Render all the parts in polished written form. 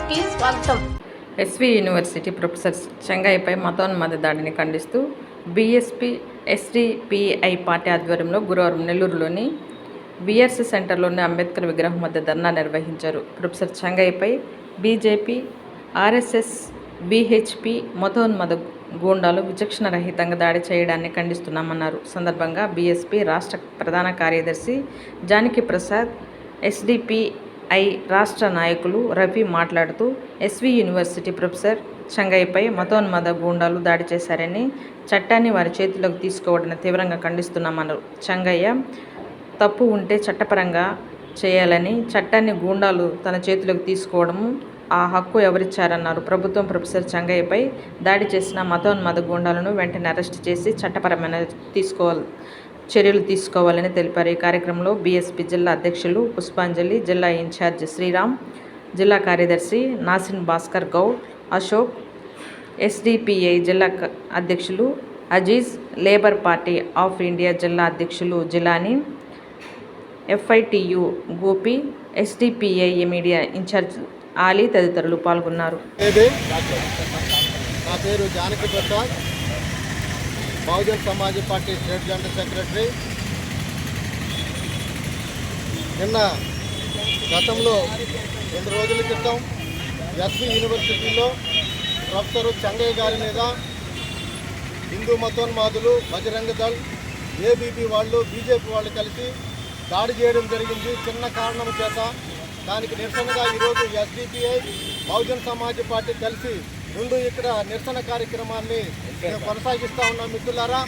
కి స్వాగతం. SV university professor చెంగయ్యపై మతోన్మాద దాడిని ఖండిస్తూ బీఎస్పీ ఎస్డిపిఐ పార్టీ ఆధ్వర్యంలో గురువారం నెల్లూరులోని విఆర్సీ సెంటర్లోని అంబేద్కర్ విగ్రహం వద్ద ధర్నా నిర్వహించారు. ప్రొఫెసర్ చెంగయ్యపై బీజేపీ, ఆర్ఎస్ఎస్, బీహెచ్పీ మతోన్మాద గూండాలు విచక్షణరహితంగా దాడి చేయడాన్ని ఖండిస్తున్నామన్నారు. సందర్భంగా బీఎస్పీ రాష్ట్ర ప్రధాన కార్యదర్శి జానకి ప్రసాద్, ఎస్డిపిఐ రాష్ట్ర నాయకులు రవి మాట్లాడుతూ ఎస్వి యూనివర్సిటీ ప్రొఫెసర్ చెంగయ్యపై మతోన్మాద గూండాలు దాడి చేశారని, చట్టాన్ని వారి చేతిలోకి తీసుకోవడాన్ని తీవ్రంగా ఖండిస్తున్నామన్నారు. చెంగయ్య తప్పు ఉంటే చట్టపరంగా చేయాలని, చట్టాన్ని గూండాలు తన చేతిలోకి తీసుకోవడం ఆ హక్కు ఎవరిచ్చారన్నారు. ప్రభుత్వం ప్రొఫెసర్ చెంగయ్యపై దాడి చేసిన మతోన్మాద గూండాలను వెంటనే అరెస్టు చేసి చట్టపరమైన చర్యలు తీసుకోవాలని తెలిపారు. ఈ కార్యక్రమంలో బీఎస్పీ జిల్లా అధ్యక్షులు పుష్పాంజలి, జిల్లా ఇన్ఛార్జ్ శ్రీరామ్, జిల్లా కార్యదర్శి నాసిన్ భాస్కర్ గౌడ్, అశోక్, ఎస్డిపిఐ జిల్లా అధ్యక్షులు Aziz, labour party of India జిల్లా అధ్యక్షులు Jilani, FITU Gopi, SDPI media incharge Ali తదితరులు పాల్గొన్నారు. నా పేరు Janaki Prasad, Bahujan Samaj party state general secretary. నిన్న గతంలో 2 రోజుల క్రితం ఎస్వి యూనివర్సిటీలో ప్రొఫెసర్ చెంగయ్య గారి మీద హిందూ మతోన్మాదులు, బజరంగ దళ్, ఏబీపీ వాళ్ళు, బీజేపీ వాళ్ళు కలిసి దాడి చేయడం జరిగింది. చిన్న కారణం చేత దానికి నిరసనగా ఈరోజు ఎస్డిపిఐ, బహుజన్ సమాజ్ పార్టీ కలిసి ఇక్కడ నిరసన కార్యక్రమాన్ని కొనసాగిస్తూ ఉన్నాం. మిత్రులారా,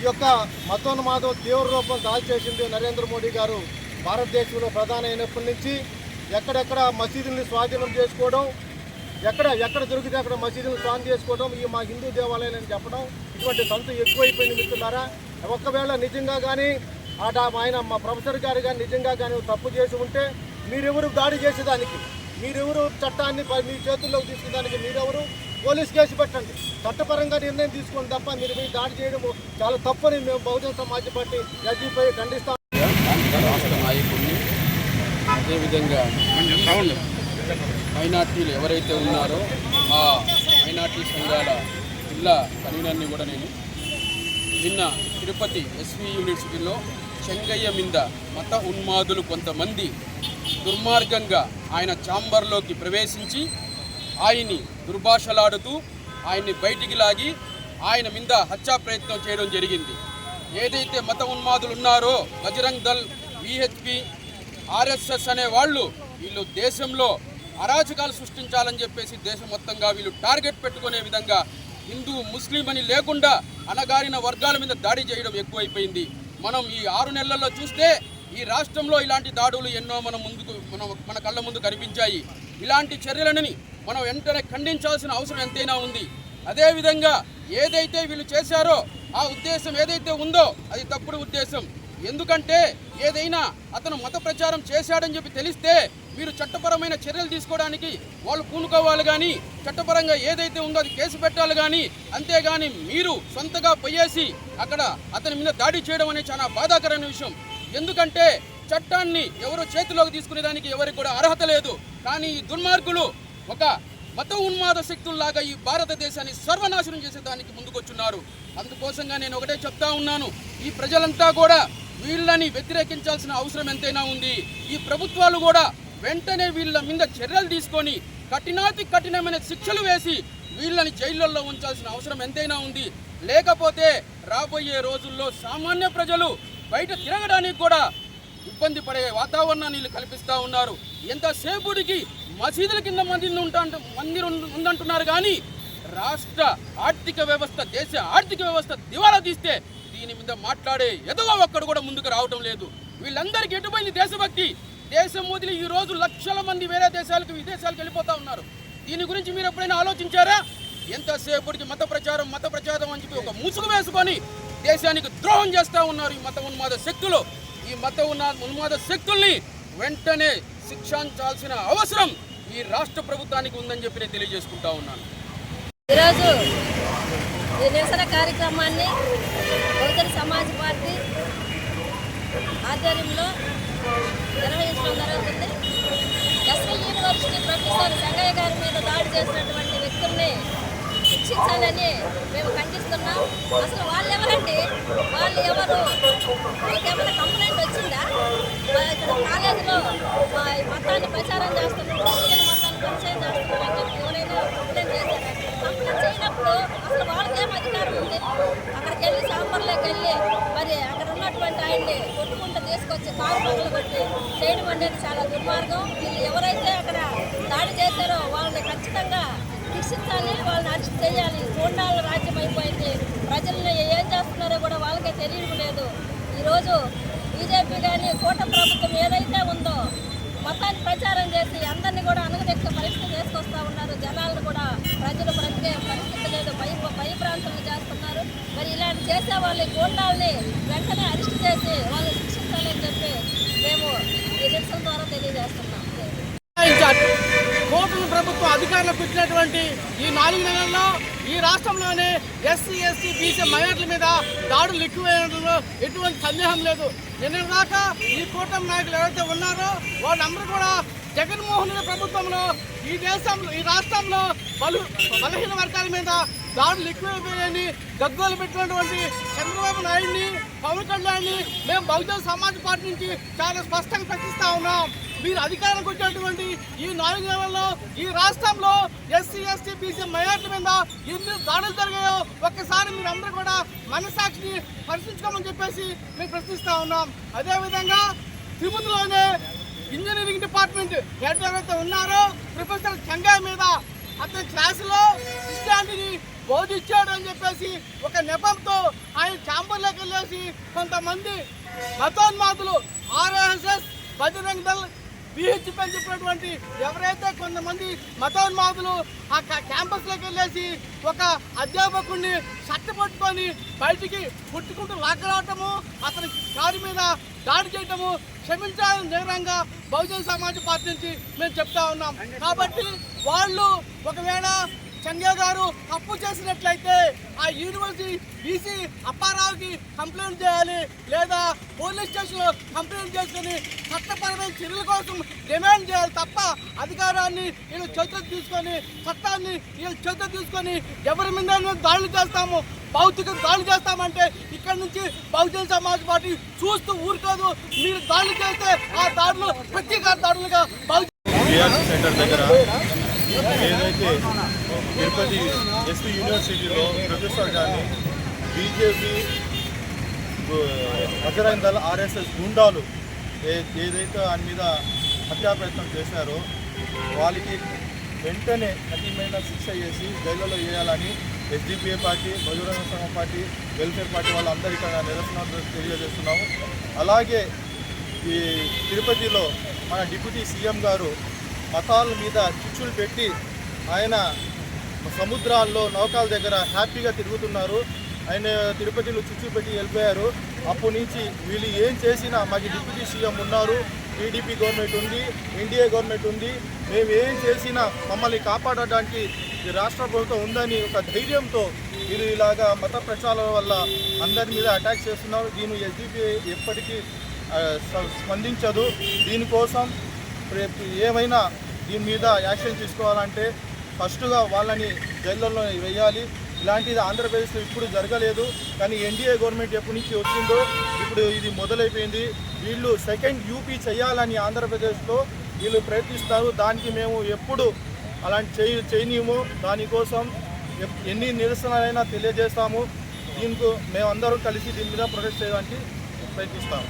ఈ యొక్క మతోన్మాదం తీవ్ర రూపం దాల్చేసింది. నరేంద్ర మోడీ గారు భారతదేశంలో ప్రధాని అయినప్పటి నుంచి ఎక్కడెక్కడ మసీదుల్ని స్వాధీనం చేసుకోవడం, ఎక్కడ దొరికితే అక్కడ మసీదులను స్వాధీనం చేసుకోవడం, ఈ మా హిందూ దేవాలయాలని చెప్పడం, ఇటువంటి సంతు ఎక్కువైపోయింది. మిత్రులారా, ఒక్కవేళ నిజంగా కానీ ఆయన మా ప్రొఫెసర్ గారు కానీ నిజంగా కానీ తప్పు చేసి ఉంటే మీరెవరు దాడి చేసేదానికి, మీరెవరు చట్టాన్ని మీ చేతుల్లోకి తీసుకునేదానికి, మీరెవరు పోలీస్ కేసు పెట్టండి, చట్టపరంగా నిర్ణయం తీసుకోండి తప్ప మీరు మీ దాడి చేయడం చాలా తప్పని మేము బహుజన సమాజ్ పార్టీ ఎస్డిపై ఖండిస్తాం. రాష్ట్ర నాయకుడిని, అదేవిధంగా మైనార్టీలు ఎవరైతే ఉన్నారో ఆ మైనార్టీ సంఘాల జిల్లా కన్వీనర్ని కూడా నేను నిన్న తిరుపతి ఎస్వి యూనివర్సిటీలో చెంగయ్య మీద మత ఉన్మాదులు కొంతమంది దుర్మార్గంగా ఆయన ఛాంబర్లోకి ప్రవేశించి ఆయన్ని దుర్భాషలాడుతూ ఆయన్ని బయటికి లాగి ఆయన మీద హత్యా ప్రయత్నం చేయడం జరిగింది. ఏదైతే మత ఉన్మాదులు ఉన్నారో బజరంగ్ దళ్, విహెచ్పి, ఆర్ఎస్ఎస్ అనే వీళ్ళు దేశంలో అరాచకాలు సృష్టించాలని చెప్పేసి దేశం మొత్తంగా వీళ్ళు టార్గెట్ పెట్టుకునే విధంగా హిందూ, ముస్లిం అని లేకుండా అణగారిన వర్గాల మీద దాడి చేయడం ఎక్కువైపోయింది. మనం ఈ 6 నెలల్లో చూస్తే ఈ రాష్ట్రంలో ఇలాంటి దాడులు ఎన్నో మన కళ్ళ ముందు కనిపించాయి. ఇలాంటి చర్యలని మనం వెంటనే ఖండించాల్సిన అవసరం ఎంతైనా ఉంది. అదేవిధంగా ఏదైతే వీళ్ళు చేశారో ఆ ఉద్దేశం ఏదైతే ఉందో అది తప్పుడు ఉద్దేశం. ఎందుకంటే ఏదైనా అతను మత ప్రచారం చేశాడని చెప్పి తెలిస్తే మీరు చట్టపరమైన చర్యలు తీసుకోవడానికి వాళ్ళు పూనుకోవాలి కానీ, చట్టపరంగా ఏదైతే ఉందో అది కేసు పెట్టాలి కానీ, అంతేగాని మీరు సొంతగా పోయేసి అక్కడ అతని మీద దాడి చేయడం అనేది చాలా బాధాకరమైన విషయం. ఎందుకంటే చట్టాన్ని ఎవరు చేతిలోకి తీసుకునేదానికి ఎవరికి కూడా అర్హత లేదు. కానీ ఈ దుర్మార్గులు ఒక మత ఉన్మాద శక్తుల్లాగా ఈ భారతదేశాన్ని సర్వనాశనం చేసేదానికి ముందుకొచ్చున్నారు. అందుకోసంగా నేను ఒకటే చెప్తా ఉన్నాను, ఈ ప్రజలంతా కూడా వీళ్ళని వ్యతిరేకించాల్సిన అవసరం ఎంతైనా ఉంది. ఈ ప్రభుత్వాలు కూడా వెంటనే వీళ్ళ మీద చర్యలు తీసుకొని కఠినమైన శిక్షలు వేసి వీళ్ళని జైళ్ళల్లో ఉంచాల్సిన అవసరం ఎంతైనా ఉంది. లేకపోతే రాబోయే రోజుల్లో సామాన్య ప్రజలు బయట తిరగడానికి కూడా ఇబ్బంది పడే వాతావరణాన్ని వీళ్ళు కల్పిస్తూ ఉన్నారు. ఎంతసేపుడికి మసీదుల కింద మందిరం ఉందంటున్నారు కానీ రాష్ట్ర ఆర్థిక వ్యవస్థ, దేశ ఆర్థిక వ్యవస్థ దివాలా తీస్తే దీని మీద మాట్లాడే ఎదుగో ఒక్కడు కూడా ముందుకు రావడం లేదు. వీళ్ళందరికీ ఎటుపోయింది దేశభక్తి? దేశం వదిలి ఈ రోజు లక్షల మంది వేరే దేశాలకు, విదేశాలకు వెళ్ళిపోతా ఉన్నారు. దీని గురించి మీరు ఎప్పుడైనా ఆలోచించారా? ఎంతసేపటికి మత ప్రచారం అని చెప్పి ఒక ముసుగు వేసుకొని దేశానికి ద్రోహం చేస్తూ ఉన్నారు ఈ మత ఉన్మాద శక్తులు. ఈ మత ఉన్మాద శక్తుల్ని వెంటనే శిక్షించాల్సిన అవసరం ఈ రాష్ట్ర ప్రభుత్వానికి ఉందని చెప్పి నేను తెలియజేసుకుంటా ఉన్నాను. ఈరోజు ఈ నిరసన కార్యక్రమాన్ని బహుజన సమాజ్ పార్టీ ఆధ్వర్యంలో నిర్వహించడం జరుగుతుంది. ఎస్వి యూనివర్సిటీ ప్రొఫెసర్ చెంగయ్య చేసినటువంటి వ్యక్తుల్ని శిక్షించాలని మేము ఖండిస్తున్నాం. అసలు వాళ్ళు ఎవరండి? వాళ్ళు ఎవరు? వాళ్ళకేమైనా కంప్లైంట్ వచ్చిందా? ఇక్కడ కాలేజీలో మతాన్ని ప్రచారం చేస్తున్నారు, క్రిస్టియన్ మతాన్ని పరిచయం చేస్తున్నారు అని చెప్పి ఎవరైనా కంప్లైంట్ చేశారా? కంప్లైంట్ చేయనప్పుడు అసలు వాళ్ళకేం అధికారం ఉంది? అక్కడికి వెళ్ళి సాంబార్లోకి వెళ్ళి మరి అక్కడ ఉన్నటువంటి ఆయన్ని కొట్టుకుంటూ తీసుకొచ్చి కారు పగలు కొట్టి చేయడం అనేది చాలా దుర్మార్గం. వీళ్ళు ఎవరైతే అక్కడ దాడి చేశారో వాళ్ళని ఖచ్చితంగా శిక్షించాలి, వాళ్ళని అరెస్ట్ చేయాలి. గూండాల రాజ్యం అయిపోయింది. ప్రజల్ని ఏం చేస్తున్నారో కూడా వాళ్ళకే తెలియడం లేదు. ఈరోజు బీజేపీ కానీ కూటమి ప్రభుత్వం ఏదైతే ఉందో మతాన్ని ప్రచారం చేసి అందరినీ కూడా అనుగదెక్కే పరిస్థితి తీసుకొస్తా ఉన్నారు. జనాలను కూడా ప్రజలు బ్రతికే పరిస్థితి లేదు, భయభ్రాంతులను చేస్తున్నారు. మరి ఇలాంటి చేసే వాళ్ళ గూండాలని వెంటనే అరెస్ట్ చేసి వాళ్ళని శిక్షించాలని చెప్పి మేము ఈ నిరసన ద్వారా తెలియజేస్తున్నాం. కూటమి ప్రభుత్వం అధికారంలోకి వచ్చినటువంటి ఈ 4 నెలల్లో ఈ రాష్ట్రంలోనే ఎస్సీ, ఎస్టీ, బీసీ మైనార్టీల మీద దాడులు ఎక్కువైనలో ఎటువంటి సందేహం లేదు. నిన్నటిదాకా ఈ కూటమి నాయకులు ఎవరైతే ఉన్నారో వాళ్ళందరూ కూడా జగన్మోహన్ రెడ్డి ప్రభుత్వంలో ఈ రాష్ట్రంలో బలహీన వర్గాల మీద దాడులు ఎక్కువైపోయాయని గగ్గోలు పెట్టినటువంటి చంద్రబాబు నాయుడిని, పవన్ కళ్యాణ్ని మేము బహుజన సమాజ్ పార్టీ నుంచి చాలా స్పష్టంగా ప్రశ్నిస్తా ఉన్నాం. మీరు అధికారానికి వచ్చినటువంటి ఈ 4 నెలల్లో ఈ రాష్ట్రంలో ఎస్సీ, ఎస్టీ, బీసీ మైనార్టీల మీద ఎన్ని దాడులు జరిగాయో ఒక్కసారి మీరు అందరూ కూడా మనస్సాక్షిని పరిశీలించుకోమని చెప్పేసి మేము ప్రశ్నిస్తా ఉన్నాం. అదేవిధంగా తిరుపతిలోనే ఇంజనీరింగ్ డిపార్ట్మెంట్ హెడ్ ఎవరైతే ఉన్నారో ప్రొఫెసర్ చెంగాయ్ మీద అతని క్లాసులో క్రిస్టియానిటీని బోధించాడు అని చెప్పేసి ఒక నెపంతో ఆయన ఛాంబర్లోకి వెళ్ళేసి కొంతమంది మతోన్మాదులు ఆర్ఎస్ఎస్, బజరంగ్ దళ్, BHP అని చెప్పినటువంటి ఎవరైతే కొంతమంది మతోన్మాదులు ఆ క్యాంపస్లోకి వెళ్ళేసి ఒక అధ్యాపకుడిని షర్ట్ పట్టుకొని బయటికి పుట్టుకుంటూ లాక్కరావటము, అతని కారు మీద దాడి చేయటము క్షమించాలని నేరంగా బహుజన సమాజ్ పార్టీ నుంచి మేము చెప్తా ఉన్నాం. కాబట్టి వాళ్ళు ఒకవేళ చెంగే గారు తప్పు చేసినట్లయితే ఆ యూనివర్సిటీ బీసీ అప్పారావుకి కంప్లైంట్ చేయాలి, లేదా పోలీస్ స్టేషన్లో కంప్లైంట్ చేసుకుని చట్టపరమైన చర్యల కోసం డిమాండ్ చేయాలి తప్ప అధికారాన్ని వీళ్ళు చేతులు తీసుకొని చట్టాన్ని వీళ్ళు చేతులు తీసుకొని ఎవరి మీద దాడులు చేస్తాము, భౌతిక దాడులు చేస్తామంటే ఇక్కడ నుంచి బహుజన సమాజ్ పార్టీ చూస్తూ ఊరుకోదు. మీరు దాడులు చేస్తే ఆ దాడులు ప్రత్యేక దాడులుగా సెంటర్ దగ్గర ఏదైతే తిరుపతి ఎస్పీ యూనివర్సిటీలో ప్రొఫెసర్ గారిని బీజేపీ, బజరంగ్ దళ్, ఆర్ఎస్ఎస్ గుండాలు ఏదైతే ఆయన మీద హత్యా ప్రయత్నం చేశారో వాళ్ళకి వెంటనే కఠినమైన శిక్ష చేసి జైల్లో వేయాలని SDPI party, Bahujan Samaj party, welfare party వాళ్ళందరూ ఇక్కడ నిరసన తెలియజేస్తున్నాము. అలాగే ఈ తిరుపతిలో మన డిప్యూటీ సీఎం గారు మతాల మీద చిచ్చులు పెట్టి ఆయన సముద్రాల్లో నౌకల దగ్గర హ్యాపీగా తిరుగుతున్నారు. ఆయన తిరుపతిలో చిచ్చు పెట్టి వెళ్ళిపోయారు. అప్పటి నుంచి వీళ్ళు ఏం చేసినా మాకు డిప్యూటీ సీఎం ఉన్నారు, టీడీపీ గవర్నమెంట్ ఉంది, ఎన్డీఏ గవర్నమెంట్ ఉంది, మేము ఏం చేసినా మమ్మల్ని కాపాడడానికి ఈ రాష్ట్ర ప్రభుత్వం ఉందని ఒక ధైర్యంతో వీళ్ళు ఇలాగా మత ప్రచారాల వల్ల అందరి మీద అటాక్ చేస్తున్నారు. దీన్ని ఎస్డిపి ఎప్పటికీ స్పందించదు. దీనికోసం ఏమైనా దీని మీద యాక్షన్ తీసుకోవాలంటే ఫస్టుగా వాళ్ళని జైళ్ళలో వేయాలి. ఇలాంటిది ఆంధ్రప్రదేశ్లో ఇప్పుడు జరగలేదు, కానీ ఎన్డీఏ గవర్నమెంట్ ఎప్పటి నుంచి వచ్చిందో ఇప్పుడు ఇది మొదలైపోయింది. వీళ్ళు సెకండ్ యూపీ చేయాలని ఆంధ్రప్రదేశ్లో వీళ్ళు ప్రయత్నిస్తారు. దానికి మేము ఎప్పుడు అలాంటి చేయనీయము. దానికోసం ఎన్ని నిరసనలైనా తెలియజేస్తాము. దీనికి మేమందరం కలిసి దీని మీద ప్రొటెస్ట్ చేయడానికి ప్రయత్నిస్తాము.